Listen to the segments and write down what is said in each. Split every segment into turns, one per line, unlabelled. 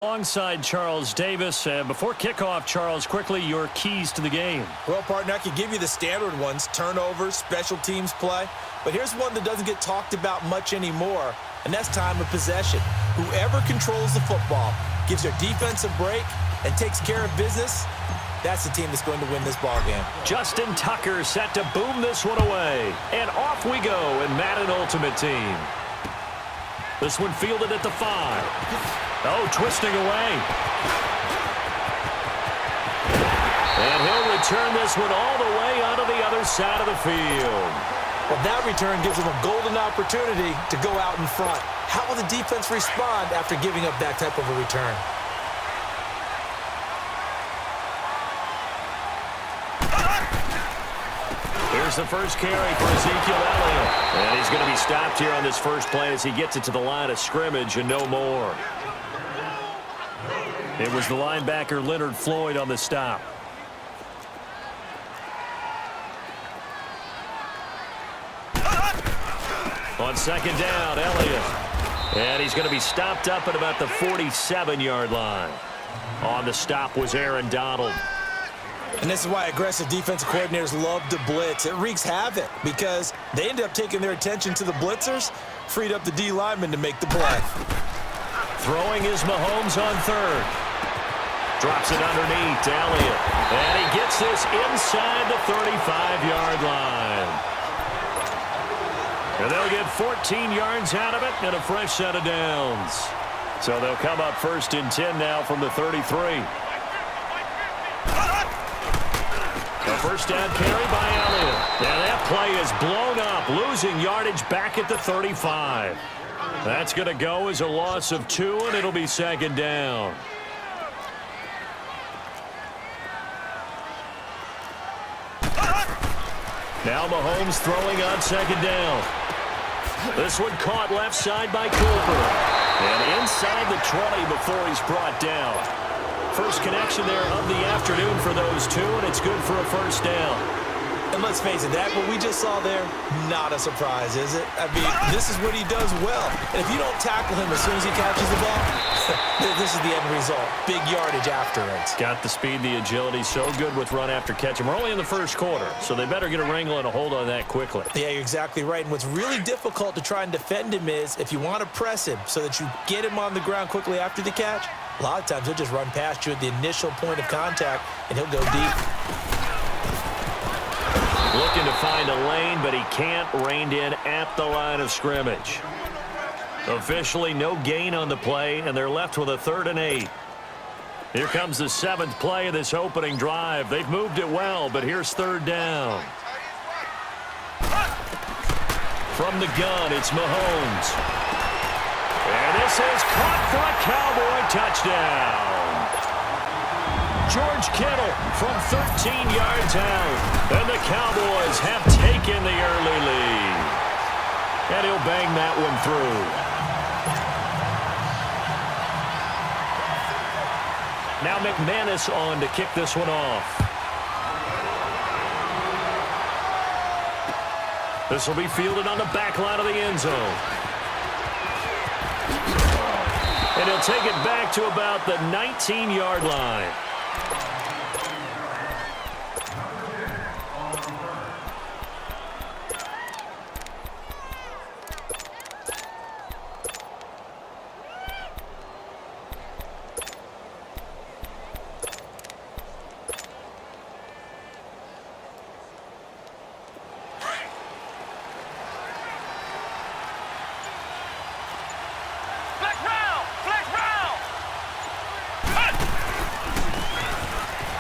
Alongside Charles Davis. Before kickoff, Charles, quickly your keys to the game.
Well, partner, I can give you the standard ones, turnovers, special teams play. But here's one that doesn't get talked about much anymore, and that's time of possession. Whoever controls the football, gives their defense a break, and takes care of business, that's the team that's going to win this ball game.
Justin Tucker set to boom this one away. And off we go in Madden Ultimate Team. This one fielded at the 5. Oh, twisting away. And he'll return this one all the way onto the other side of the field.
Well, that return gives them a golden opportunity to go out in front. How will the defense respond after giving up that type of a return?
Here's the first carry for Ezekiel Elliott. And he's going to be stopped here on this first play as he gets it to the line of scrimmage and no more. It was the linebacker Leonard Floyd on the stop. On second down, Elliott. And he's going to be stopped up at about the 47-yard line. On the stop was Aaron Donald.
And this is why aggressive defensive coordinators love to blitz. It wreaks havoc because they end up taking their attention to the blitzers, freed up the D lineman to make the play.
Throwing is Mahomes on third. Drops it underneath to Elliott. And he gets this inside the 35-yard line. And they'll get 14 yards out of it and a fresh set of downs. So they'll come up first and 10 now from the 33. A first down carry by Elliott. And that play is blown up, losing yardage back at the 35. That's going to go as a loss of 2, and it'll be second down. Now Mahomes throwing on second down. This one caught left side by Cooper. And inside the 20 before he's brought down. First connection there of the afternoon for those two, and it's good for a first down.
And let's face it, that what we just saw there, not a surprise, is it? I mean, this is what he does well. And if you don't tackle him as soon as he catches the ball, this is the end result. Big yardage afterwards.
Got the speed, the agility, so good with run after catch. And we're only in the first quarter, so they better get a wrangle and a hold on that quickly.
Yeah, you're exactly right. And what's really difficult to try and defend him is if you want to press him so that you get him on the ground quickly after the catch, a lot of times he'll just run past you at the initial point of contact, and he'll go deep.
Looking to find a lane, but he can't. Reined in at the line of scrimmage. Officially no gain on the play, and they're left with a 3rd and 8. Here comes the 7th play of this opening drive. They've moved it well, but here's 3rd down. From the gun, it's Mahomes. And this is caught for a Cowboy touchdown. George Kittle from 13 yards out. And the Cowboys have taken the early lead. And he'll bang that one through. Now McManus on to kick this one off. This will be fielded on the back line of the end zone. And he'll take it back to about the 19-yard line.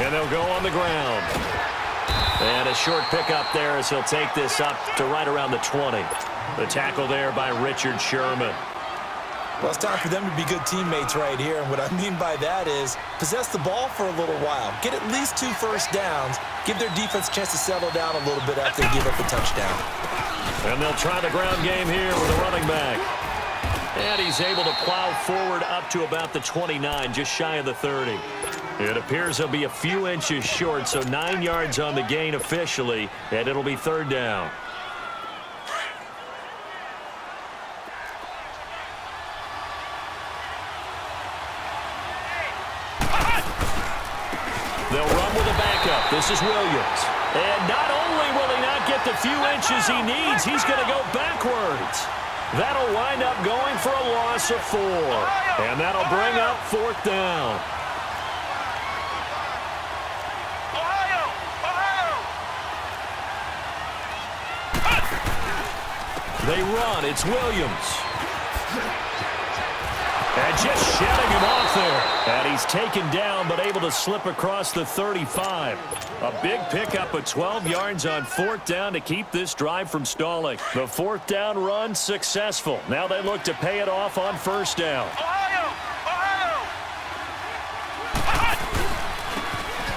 And they'll go on the ground. And a short pickup there as he'll take this up to right around the 20. The tackle there by Richard Sherman.
Well, it's time for them to be good teammates right here. And what I mean by that is possess the ball for a little while. Get at least 2 first downs. Give their defense a chance to settle down a little bit after they give up a touchdown.
And they'll try the ground game here with a running back. And he's able to plow forward up to about the 29, just shy of the 30. It appears he'll be a few inches short, so 9 yards on the gain officially, and it'll be 3rd down. They'll run with a backup. This is Williams. And not only will he not get the few inches he needs, he's going to go backwards. That'll wind up going for a loss of 4. And that'll bring up 4th down. They run. It's Williams. And just shutting him off there. And he's taken down but able to slip across the 35. A big pickup of 12 yards on 4th down to keep this drive from stalling. The 4th down run successful. Now they look to pay it off on 1st down.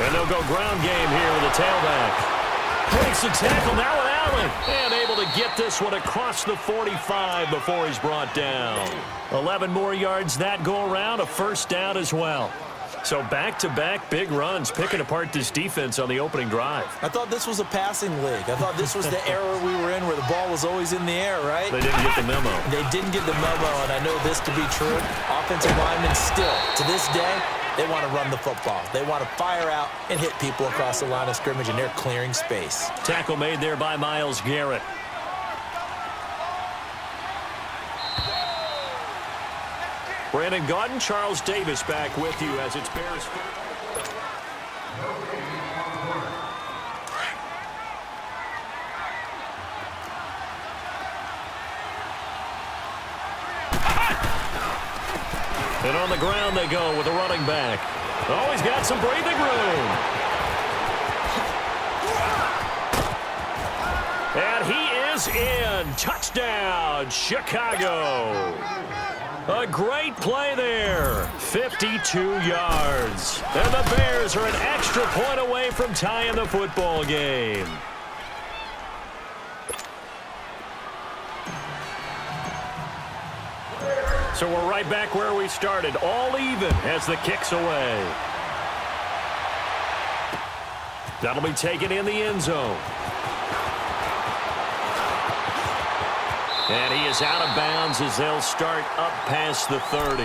And they'll go ground game here with a tailback. Breaks the tackle now with Allen. And able to get this one across the 45 before he's brought down. 11 more yards that go around, a 1st down as well. So back-to-back big runs, picking apart this defense on the opening drive.
I thought this was a passing league. I thought this was the era we were in where the ball was always in the air, right?
They didn't get the memo.
They didn't get the memo, and I know this to be true. Offensive linemen still, to this day, they want to run the football. They want to fire out and hit people across the line of scrimmage, and they're clearing space.
Tackle made there by Myles Garrett. Brandon Gaudin, Charles Davis back with you as it's Bears. And on the ground they go with a running back. Oh, he's got some breathing room. And he is in. Touchdown, Chicago. A great play there. 52 yards. And the Bears are an extra point away from tying the football game. So we're right back where we started, all even as the kick's away. That'll be taken in the end zone. And he is out of bounds as they'll start up past the 30.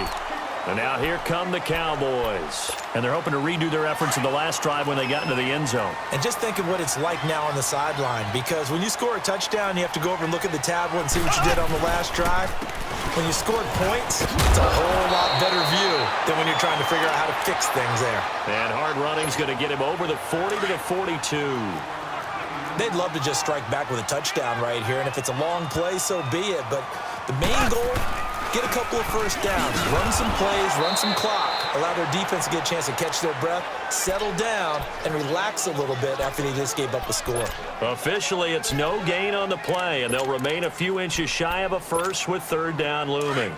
And now here come the Cowboys. And they're hoping to redo their efforts in the last drive when they got into the end zone.
And just think of what it's like now on the sideline, because when you score a touchdown, you have to go over and look at the tablet and see what you did on the last drive. When you scored points, it's a whole lot better view than when you're trying to figure out how to fix things there.
And hard running's going to get him over the 40 to the 42.
They'd love to just strike back with a touchdown right here, and if it's a long play, so be it. But the main goal, get a couple of first downs, run some plays, run some clock, allow their defense to get a chance to catch their breath, settle down, and relax a little bit after they just gave up a score.
Officially, it's no gain on the play, and they'll remain a few inches shy of a first with 3rd down looming.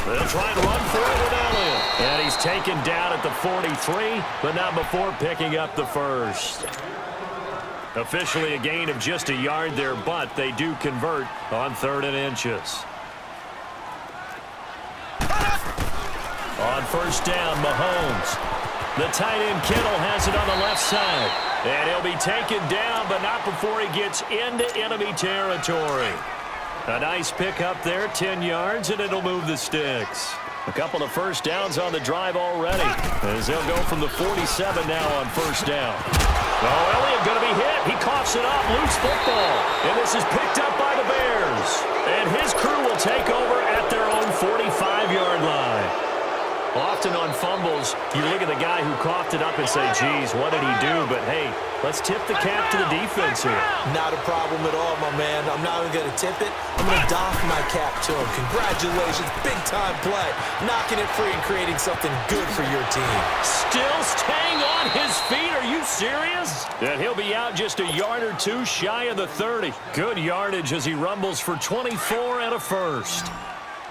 They'll try and run for it with Elliott. And he's taken down at the 43, but not before picking up the first. Officially a gain of just a yard there, but they do convert on 3rd and inches. On 1st down, Mahomes. The tight end Kittle has it on the left side. And he'll be taken down, but not before he gets into enemy territory. A nice pickup there, 10 yards, and it'll move the sticks. A couple of first downs on the drive already, as they'll go from the 47 now on 1st down. Oh, Elliott going to be hit. He coughs it up, loose football. And this is picked up by the Bears. And his crew will take over at their own 45-yard line. Often on fumbles, you look at the guy who coughed it up and say, geez, what did he do? But, hey, let's tip the cap to the defense here.
Not a problem at all, my man. I'm not even going to tip it. I'm going to doff my cap to him. Congratulations. Big-time play. Knocking it free and creating something good for your team.
Still staying on his feet. Are you serious? And he'll be out just a yard or two shy of the 30. Good yardage as he rumbles for 24 and a first.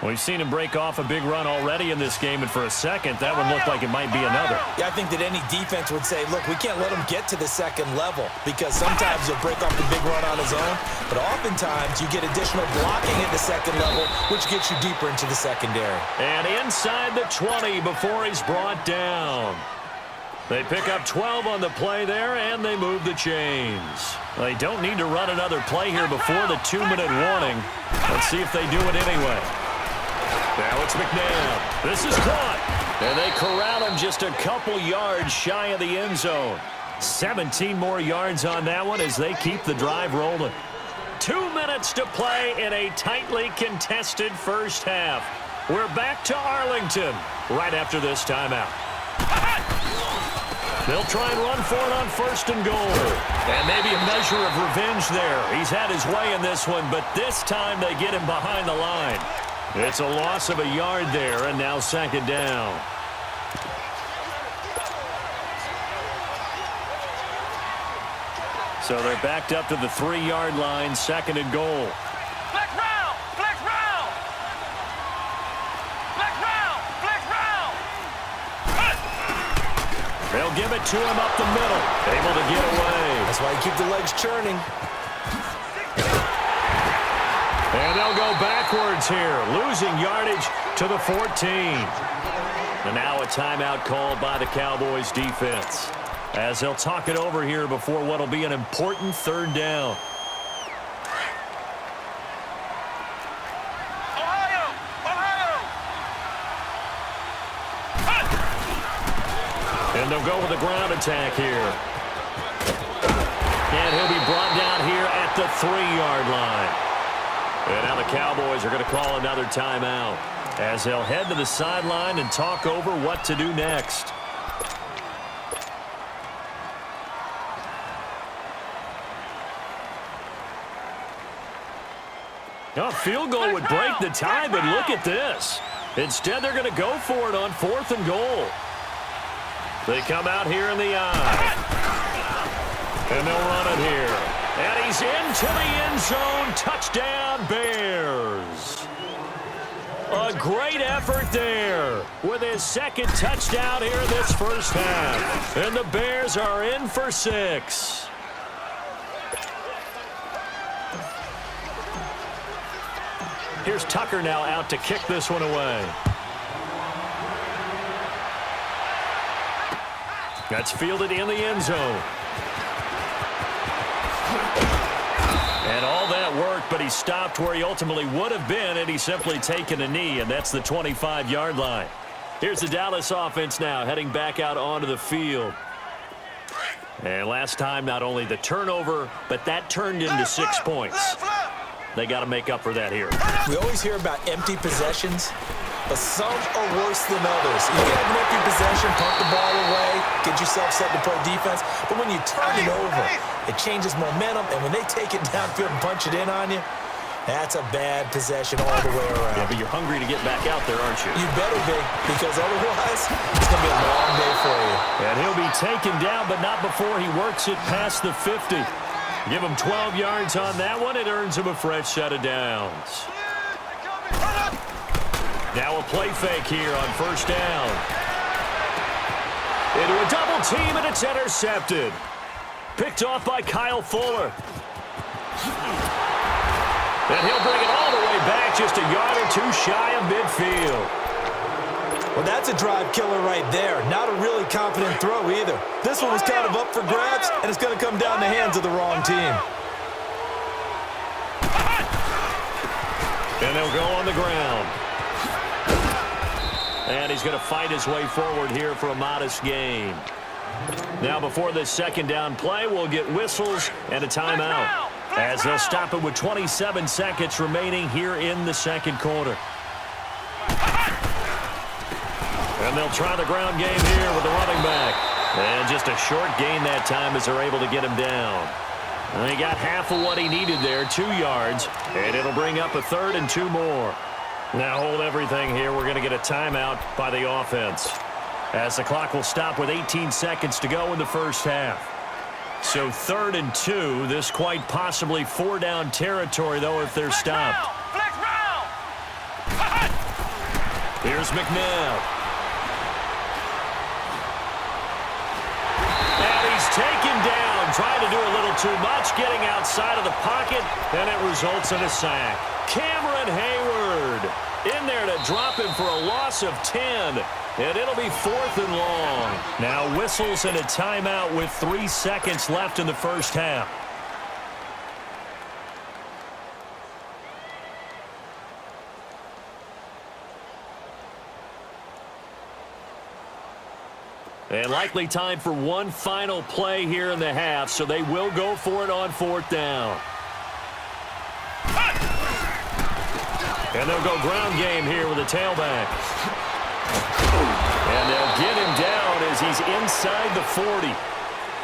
We've seen him break off a big run already in this game, and for a second, that one looked like it might be another.
Yeah, I think that any defense would say, look, we can't let him get to the second level, because sometimes he'll break off the big run on his own, but oftentimes you get additional blocking at the second level, which gets you deeper into the secondary.
And inside the 20 before he's brought down. They pick up 12 on the play there, and they move the chains. They don't need to run another play here before the 2-minute warning. Let's see if they do it anyway. Now it's McNabb. This is caught. And they corral him just a couple yards shy of the end zone. 17 more yards on that one as they keep the drive rolling. 2 minutes to play in a tightly contested first half. We're back to Arlington right after this timeout. They'll try and run for it on 1st and goal. And maybe a measure of revenge there. He's had his way in this one, but this time they get him behind the line. It's a loss of a yard there, and now 2nd down. So they're backed up to the 3-yard line, 2nd and goal.
Flex round! Flex round! Flex round! Flex round!
They'll give it to him up the middle. Able to get away.
That's why you keep the legs churning.
And they'll go backwards here, losing yardage to the 14. And now a timeout called by the Cowboys defense, as they'll talk it over here before what will be an important 3rd down.
Ohio! Ohio!
And they'll go with a ground attack here. And he'll be brought down here at the 3-yard line. And now the Cowboys are going to call another timeout, as they'll head to the sideline and talk over what to do next. A field goal would break the tie, but look at this. Instead, they're going to go for it on 4th and goal. They come out here in the eye. And they'll run it here. And he's into the end zone. Touchdown, Bears. A great effort there with his 2nd touchdown here this first half. And the Bears are in for 6. Here's Tucker now out to kick this one away. That's fielded in the end zone. And all that worked, but he stopped where he ultimately would have been, and he's simply taken a knee, and that's the 25-yard line. Here's the Dallas offense now heading back out onto the field. And last time, not only the turnover, but that turned into 6 points. They got to make up for that here.
We always hear about empty possessions, but some are worse than others. You can have an empty possession, pump the ball away, get yourself set to play defense, but when you turn it over, it changes momentum, and when they take it downfield and punch it in on you, that's a bad possession all the way around.
Yeah, but you're hungry to get back out there, aren't you?
You better be, because otherwise, it's going to be a long day for you.
And he'll be taken down, but not before he works it past the 50. Give him 12 yards on that one. It earns him a fresh set of downs. Now a play fake here on 1st down. Into a double team, and it's intercepted. Picked off by Kyle Fuller. And he'll bring it all the way back, just a yard or 2 shy of midfield.
Well, that's a drive killer right there. Not a really confident throw either. This one was kind of up for grabs, and it's going to come down the hands of the wrong team.
And they'll go on the ground. And he's going to fight his way forward here for a modest gain. Now before this 2nd down play, we'll get whistles and a timeout, as they'll stop it with 27 seconds remaining here in the 2nd quarter. And they'll try the ground game here with the running back. And just a short gain that time as they're able to get him down. And he got half of what he needed there, 2 yards. And it'll bring up a 3rd and 2 more. Now hold everything here. We're going to get a timeout by the offense, as the clock will stop with 18 seconds to go in the first half. So 3rd and 2. This quite possibly 4-down territory, though, if they're stopped.
Flex round!
Here's McNabb. Taken down, trying to do a little too much, getting outside of the pocket, and it results in a sack. Cameron Hayward In there to drop him for a loss of 10. And it'll be 4th and long. Now whistles and a timeout with 3 seconds left in the first half. And likely time for one final play here in the half, so they will go for it on 4th down. And they'll go ground game here with a tailback. And they'll get him down as he's inside the 40.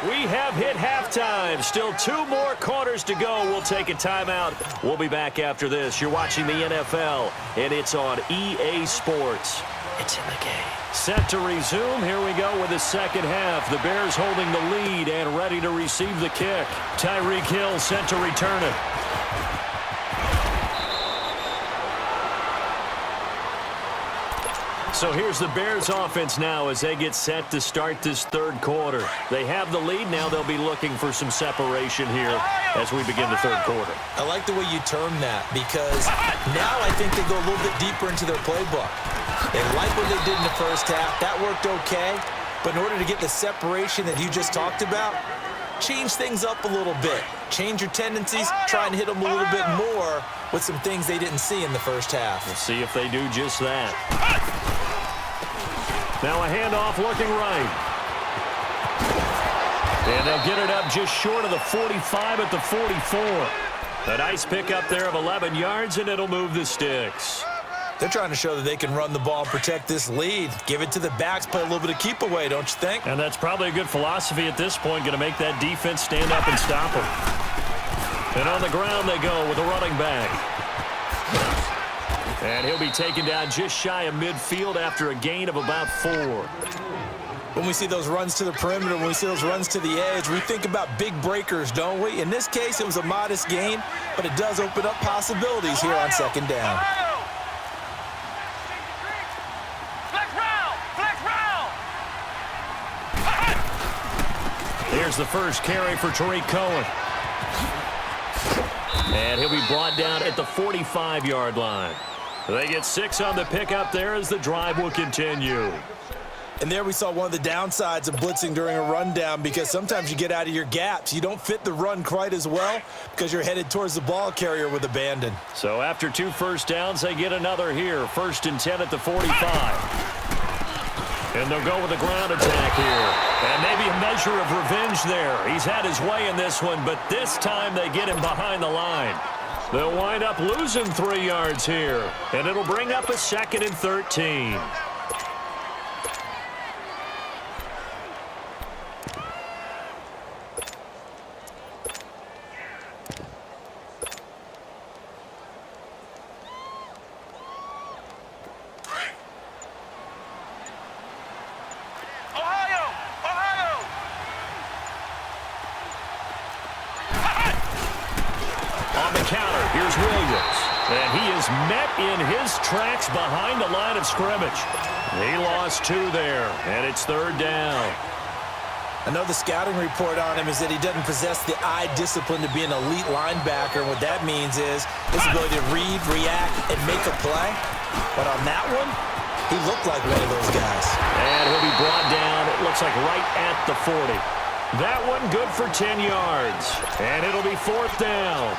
We have hit halftime. Still 2 more quarters to go. We'll take a timeout. We'll be back after this. You're watching the NFL, and it's on EA Sports. It's in the game. Set to resume. Here we go with the second half. The Bears holding the lead and ready to receive the kick. Tyreek Hill set to return it. So here's the Bears offense now as they get set to start this third quarter. They have the lead. Now they'll be looking for some separation here as we begin the third quarter.
I like the way you term that because now I think they go a little bit deeper into their playbook. They like what they did in the first half. That worked okay. But in order to get the separation that you just talked about, change things up a little bit. Change your tendencies. Try and hit them a little bit more with some things they didn't see in the first half.
We'll see if they do just that. Now a handoff looking right. And they'll get it up just short of the 45 at the 44. A nice pickup there of 11 yards, and it'll move the sticks.
They're trying to show that they can run the ball and protect this lead. Give it to the backs, play a little bit of keep away, don't you think?
And that's probably a good philosophy at this point, going to make that defense stand up and stop them. And on the ground they go with a running back. And he'll be taken down just shy of midfield after a gain of about 4.
When we see those runs to the perimeter, when we see those runs to the edge, we think about big breakers, don't we? In this case, it was a modest gain, but it does open up possibilities here on second down.
Here's the first carry for Tariq Cohen. And he'll be brought down at the 45-yard line. They get 6 on the pickup there as the drive will continue.
And there we saw one of the downsides of blitzing during a rundown because sometimes you get out of your gaps. You don't fit the run quite as well because you're headed towards the ball carrier with abandon.
So after 2 first downs, they get another here. 1st and 10 at the 45. And they'll go with a ground attack here. And maybe a measure of revenge there. He's had his way in this one, but this time they get him behind the line. They'll wind up losing 3 yards here. And it'll bring up a 2nd and 13. In his tracks behind the line of scrimmage. He lost 2 there, and it's 3rd down.
I know the scouting report on him is that he doesn't possess the eye discipline to be an elite linebacker. And what that means is his ability to read, react, and make a play. But on that one, he looked like one of those guys.
And he'll be brought down, it looks like right at the 40. That one good for 10 yards. And it'll be 4th down.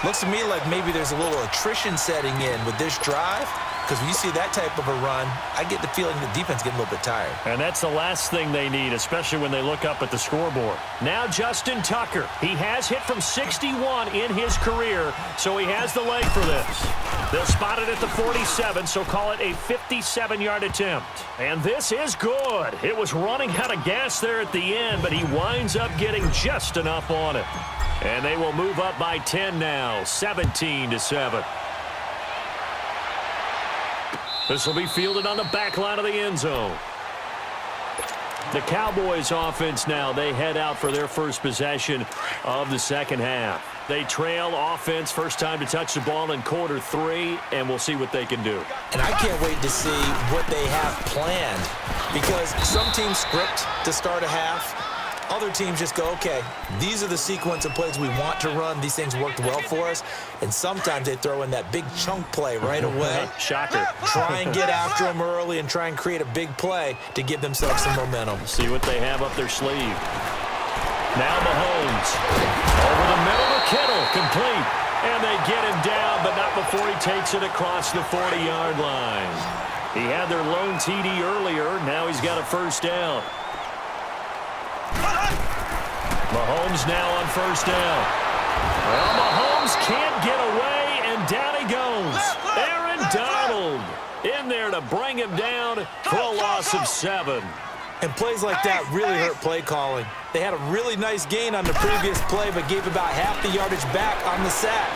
Looks to me like maybe there's a little attrition setting in with this drive because when you see that type of a run, I get the feeling the defense getting a little bit tired.
And that's the last thing they need, especially when they look up at the scoreboard. Now Justin Tucker. He has hit from 61 in his career, so he has the leg for this. They'll spot it at the 47, so call it a 57-yard attempt. And this is good. It was running out of gas there at the end, but he winds up getting just enough on it. And they will move up by 10 now, 17-7. This will be fielded on the back line of the end zone. The Cowboys offense now, they head out for their first possession of the second half. They trail offense, first time to touch the ball in quarter 3, and we'll see what they can do.
And I can't wait to see what they have planned because some teams script to start a half. Other teams just go, okay, these are the sequence of plays we want to run. These things worked well for us. And sometimes they throw in that big chunk play right away.
Shocker.
Try and get after them early and try and create a big play to give themselves some momentum.
See what they have up their sleeve. Now Mahomes. Over the middle to Kittle. Complete. And they get him down, but not before he takes it across the 40-yard line. He had their lone TD earlier. Now he's got a first down. Mahomes now on first down. Well, Mahomes can't get away, and down he goes. Aaron Donald in there to bring him down for a loss of 7.
And plays like that really hurt play calling. They had a really nice gain on the previous play, but gave about half the yardage back on the sack.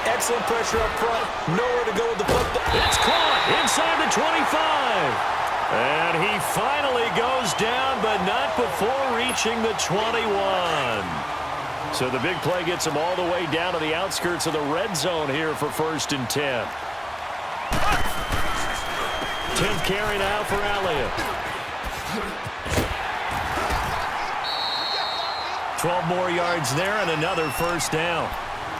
Excellent pressure up front. Nowhere to go with the football.
It's caught inside the 25. And he finally goes down, but not before reaching the 21. So the big play gets him all the way down to the outskirts of the red zone here for 1st and 10. 10th carry now for Elliott. 12 more yards there and another first down.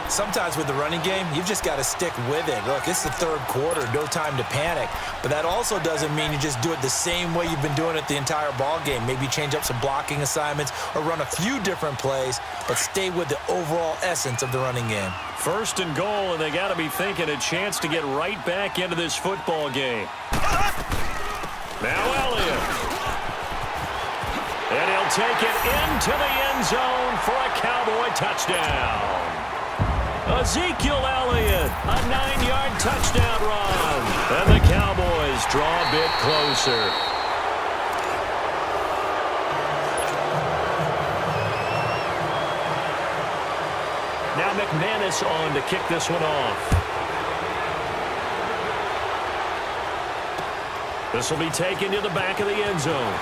Sometimes with the running game, you've just got to stick with it. Look, it's the 3rd quarter, no time to panic. But that also doesn't mean you just do it the same way you've been doing it the entire ball game. Maybe change up some blocking assignments or run a few different plays, but stay with the overall essence of the running game.
1st and goal, and they got to be thinking a chance to get right back into this football game. Now Elliott. And he'll take it into the end zone for a Cowboy touchdown. Ezekiel Elliott, a 9-yard touchdown run. And the Cowboys draw a bit closer. Now McManus on to kick this one off. This will be taken to the back of the end zone.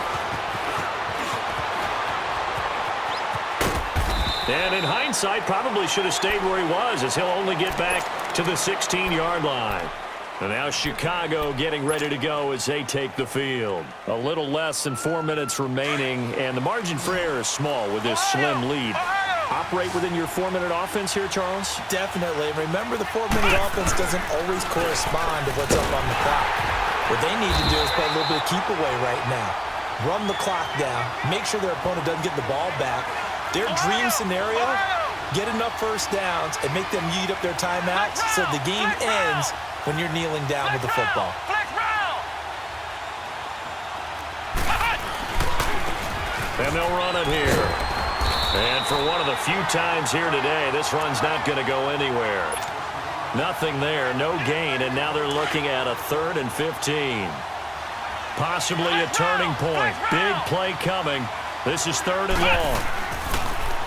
And in hindsight, probably should have stayed where he was, as he'll only get back to the 16-yard line. And now Chicago getting ready to go as they take the field. A little less than 4 minutes remaining, and the margin for error is small with this slim lead. Operate within your 4-minute offense here, Charles?
Definitely. Remember, the 4-minute offense doesn't always correspond to what's up on the clock. What they need to do is play a little bit of keep away right now. Run the clock down. Make sure their opponent doesn't get the ball back. Their dream scenario, get enough first downs and make them eat up their timeouts so the game ends when you're kneeling down with the football.
And they'll run it here. And for one of the few times here today, this run's not going to go anywhere. Nothing there, no gain, and now they're looking at a 3rd and 15. Possibly a turning point. Big play coming. This is 3rd and long.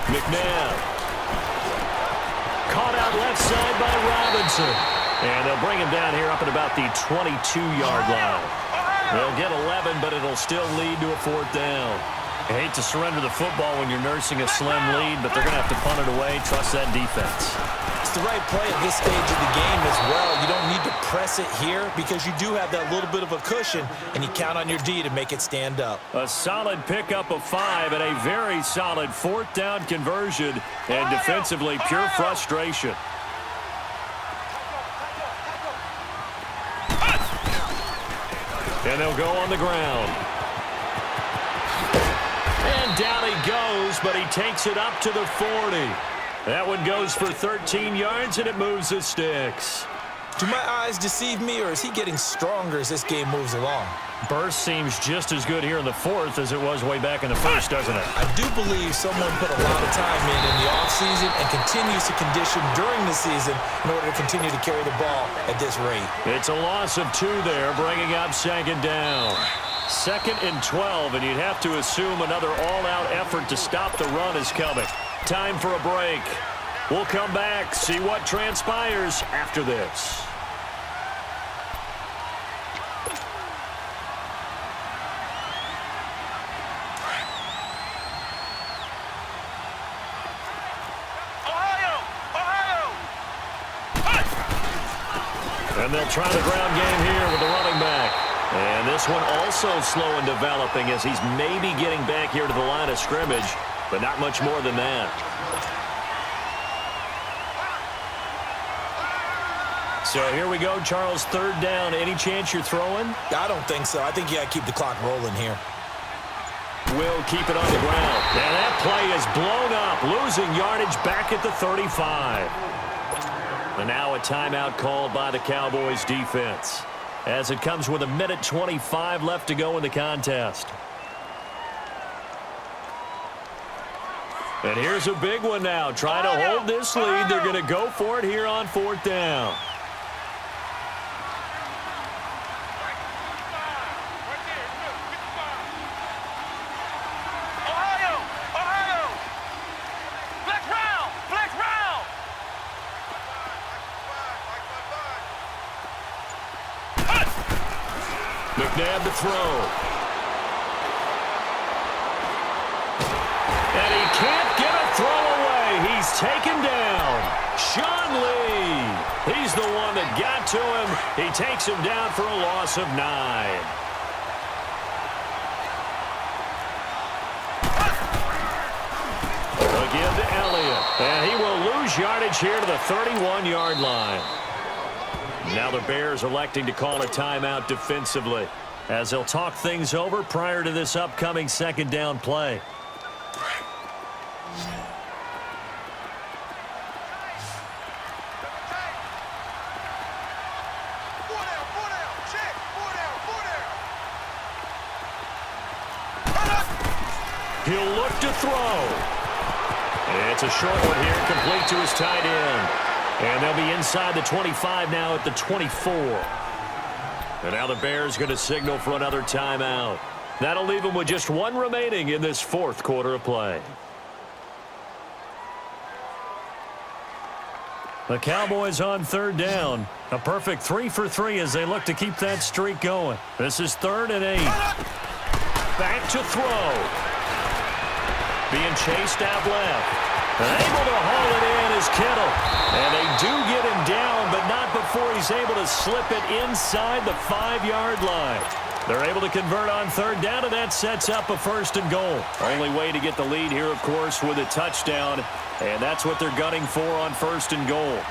McNabb. Caught out left side by Robinson. And they'll bring him down here up at about the 22-yard line. They'll get 11, but it'll still lead to a 4th down. I hate to surrender the football when you're nursing a slim lead, but they're going to have to punt it away. Trust that defense.
It's the right play at this stage of the game as well. You don't need to press it here because you do have that little bit of a cushion, and you count on your D to make it stand up.
A solid pickup of 5 and a very solid 4th down conversion, and defensively pure frustration. And they'll go on the ground. And down he goes, but he takes it up to the 40. That one goes for 13 yards, and it moves the sticks.
Do my eyes deceive me, or is he getting stronger as this game moves along?
Burst seems just as good here in the 4th as it was way back in the 1st, doesn't it?
I do believe someone put a lot of time in the offseason and continues to condition during the season in order to continue to carry the ball at this rate.
It's a loss of 2 there, bringing up 2nd down. 2nd and 12, and you'd have to assume another all-out effort to stop the run is coming. Time for a break. We'll come back, see what transpires after this. And they'll try the ground game here with the running back. And this one also slow in developing as he's maybe getting back here to the line of scrimmage, but not much more than that. So here we go, Charles, third down. Any chance you're throwing?
I don't think so. I think you got to keep the clock rolling here.
Will keep it on the ground. And that play is blown up, losing yardage back at the 35. And now a timeout called by the Cowboys defense, as it comes with 1:25 left to go in the contest. And here's a big one now. Trying to hold this lead. They're going to go for it here on fourth down. McNabb to throw. And he can't get a throw away. He's taken down. Sean Lee. He's the one that got to him. He takes him down for a loss of 9. Again to Elliott. And he will lose yardage here to the 31-yard line. Now the Bears electing to call a timeout defensively, as they'll talk things over prior to this upcoming second down play. He'll look to throw. It's a short one here, complete to his tight end. And they'll be inside the 25 now at the 24. And now the Bears going to signal for another timeout. That'll leave them with just one remaining in this fourth quarter of play. The Cowboys on third down. A perfect 3 for 3 as they look to keep that streak going. This is 3rd and 8. Back to throw. Being chased out left. And able to haul it in is Kittle. And they do get him down, but not before he's able to slip it inside the 5-yard line. They're able to convert on third down, and that sets up a 1st and goal. Only way to get the lead here, of course, with a touchdown. And that's what they're gunning for on 1st and goal.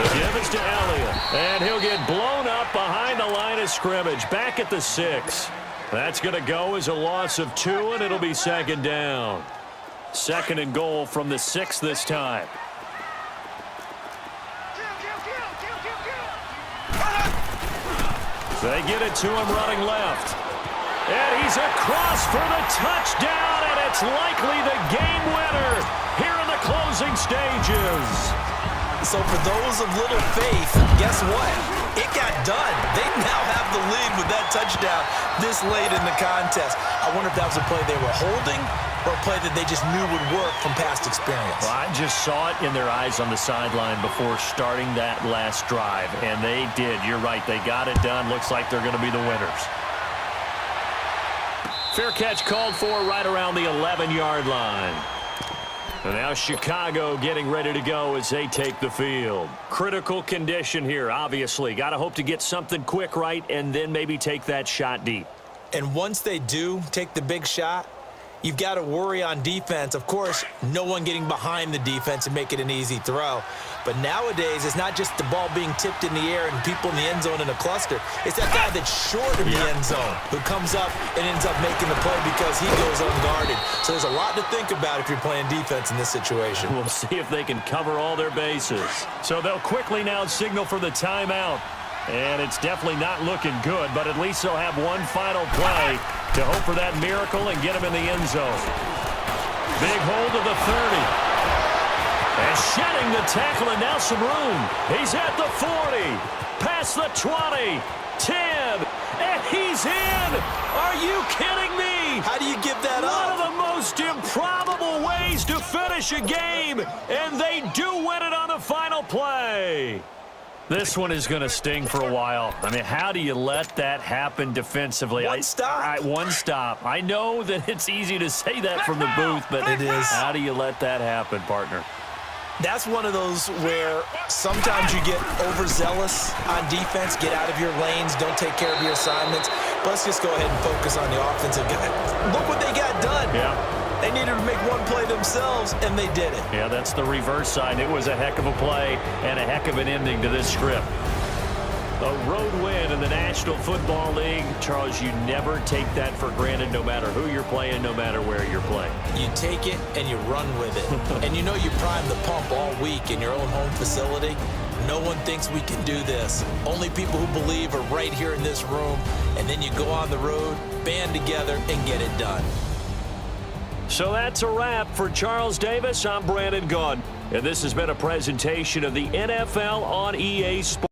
The give is to Elliott. And he'll get blown up behind the line of scrimmage. Back at the 6. That's going to go as a loss of 2, and it'll be 2nd down. 2nd and goal from the 6 this time. They get it to him running left. And he's across for the touchdown, and it's likely the game winner here in the closing stages.
So for those of little faith, guess what? It got done. They now have the lead with that touchdown this late in the contest. I wonder if that was a play they were holding or a play that they just knew would work from past experience.
Well, I just saw it in their eyes on the sideline before starting that last drive, and they did. You're right. They got it done. Looks like they're going to be the winners. Fair catch called for right around the 11-yard line. And now Chicago getting ready to go as they take the field. Critical condition here, obviously. Got to hope to get something quick right and then maybe take that shot deep.
And once they do take the big shot, you've got to worry on defense. Of course, no one getting behind the defense and make it an easy throw. But nowadays, it's not just the ball being tipped in the air and people in the end zone in a cluster. It's that guy that's short of the end zone who comes up and ends up making the play because he goes unguarded. So there's a lot to think about if you're playing defense in this situation.
We'll see if they can cover all their bases. So they'll quickly now signal for the timeout. And it's definitely not looking good, but at least they'll have one final play to hope for that miracle and get him in the end zone. Big hold of the 30. And shedding the tackle, and now some room. He's at the 40, past the 20, 10, and he's in. Are you kidding me?
How do you give that up?
One of the most improbable ways to finish a game, and they do win it on the final play. This one is going to sting for a while. I mean, how do you let that happen defensively?
One stop.
One stop. I know that it's easy to say that from the booth, but
It is.
How do you let that happen, partner?
That's one of those where sometimes you get overzealous on defense, get out of your lanes, don't take care of your assignments. But let's just go ahead and focus on the offensive guy. Look what they got done.
Yeah.
They needed to make one play themselves, and they did it.
Yeah, that's the reverse side. It was a heck of a play and a heck of an ending to this script. A road win in the National Football League. Charles, you never take that for granted no matter who you're playing, no matter where you're playing.
You take it and you run with it. And you know you prime the pump all week in your own home facility. No one thinks we can do this. Only people who believe are right here in this room. And then you go on the road, band together, and get it done.
So that's a wrap for Charles Davis. I'm Brandon Gaudin. And this has been a presentation of the NFL on EA Sports.